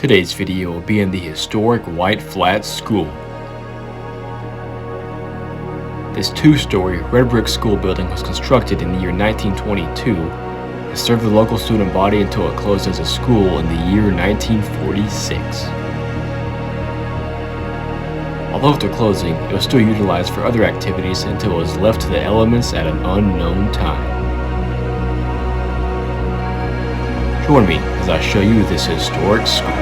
Today's video will be in the historic White Flats School. This two-story red brick school building was constructed in the year 1922 and served the local student body until it closed as a school in the year 1946. Although after closing, it was still utilized for other activities until it was left to the elements at an unknown time. Join me as I show you this historic school.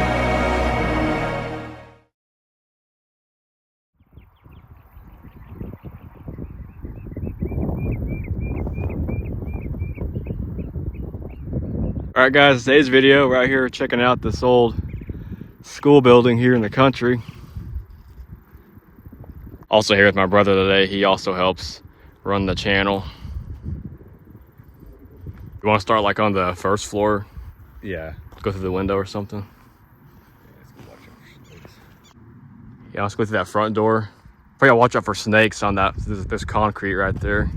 Alright guys, today's video, we're out here checking out this old school building here in the country. Also here with my brother today, he also helps run the channel. You want to start like on the first floor? Yeah. Go through the window or something? Yeah, let's go through that front door. Probably gotta watch out for snakes on that. There's concrete right there.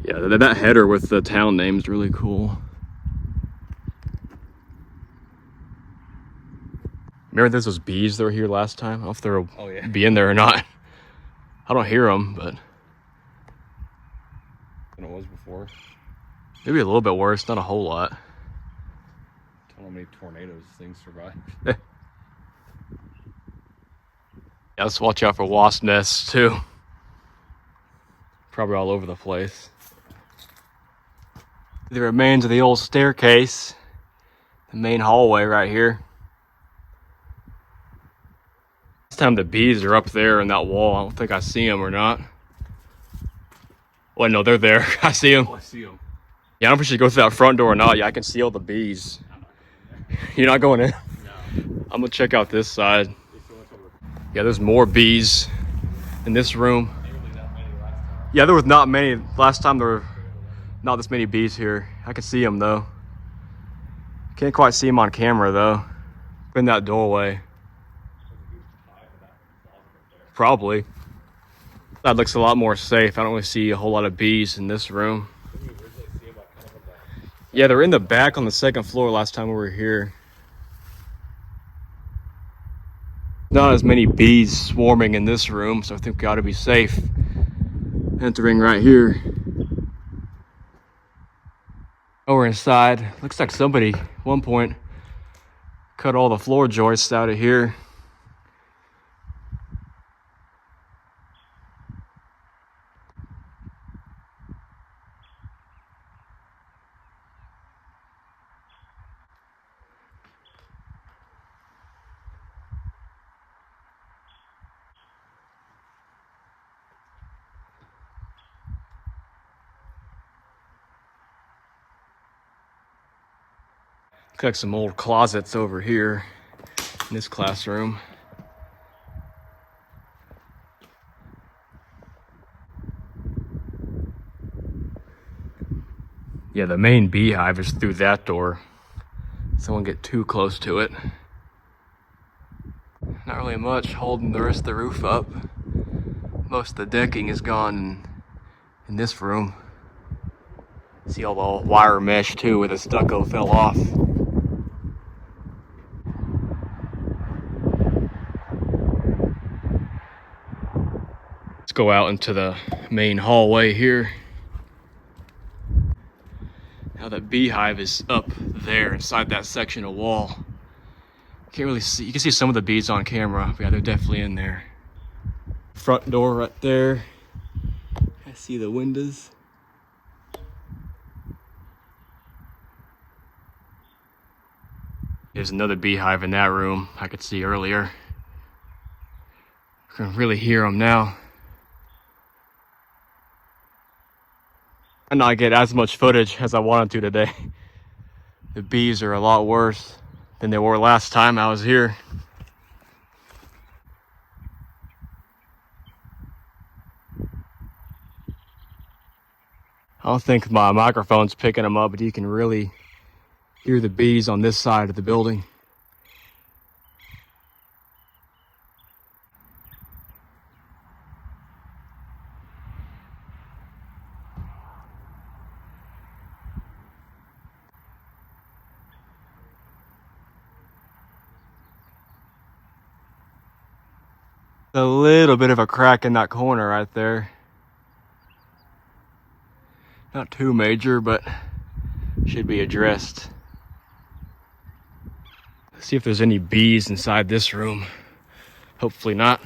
Yeah, that header with the town name is really cool. Remember there's those bees that were here last time? I don't know if they'll be in there or not. I don't hear them, but... than it was before. Maybe a little bit worse, not a whole lot. I don't know how many tornadoes things survived. Yeah, let's watch out for wasp nests too. Probably all over the place. The remains of the old staircase. The main hallway right here. This time the bees are up there in that wall. I don't think I see them or not. Well, no, they're there. I see them. Oh, I see them. Yeah, I don't know if we should go through that front door or not. Yeah, I can see all the bees. You're not going in? No. I'm gonna check out this side. Yeah, there's more bees in this room. Yeah, there was not many. Last time there were not this many bees here. I can see them though. Can't quite see them on camera though. In that doorway. Probably. That looks a lot more safe. I don't really see a whole lot of bees in this room. Yeah, they're in the back on the second floor last time we were here. Not as many bees swarming in this room, so I think we ought to be safe entering right here. Oh, we're inside. Looks like somebody at one point cut all the floor joists out of here. Looks like some old closets over here in this classroom. Yeah, the main beehive is through that door. So I won't get too close to it. Not really much holding the rest of the roof up. Most of the decking is gone in this room. See all the wire mesh too where the stucco fell off. Let's go out into the main hallway here. Now that beehive is up there inside that section of wall. Can't really see, you can see some of the bees on camera, but yeah, they're definitely in there. Front door right there. I see the windows. There's another beehive in that room I could see earlier. I can really hear them now. I not get as much footage as I wanted to today. The bees are a lot worse than they were last time I was here. I don't think my microphone's picking them up, but you can really hear the bees on this side of the building. A little bit of a crack in that corner right there. Not too major, but should be addressed. Let's see if there's any bees inside this room. Hopefully not.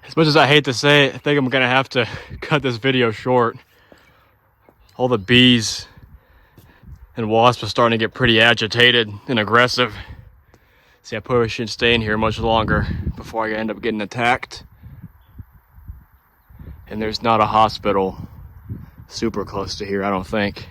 As much as I hate to say it, I think I'm gonna have to cut this video short. All the bees and wasps are starting to get pretty agitated and aggressive. See, I probably shouldn't stay in here much longer before I end up getting attacked. And there's not a hospital super close to here, I don't think.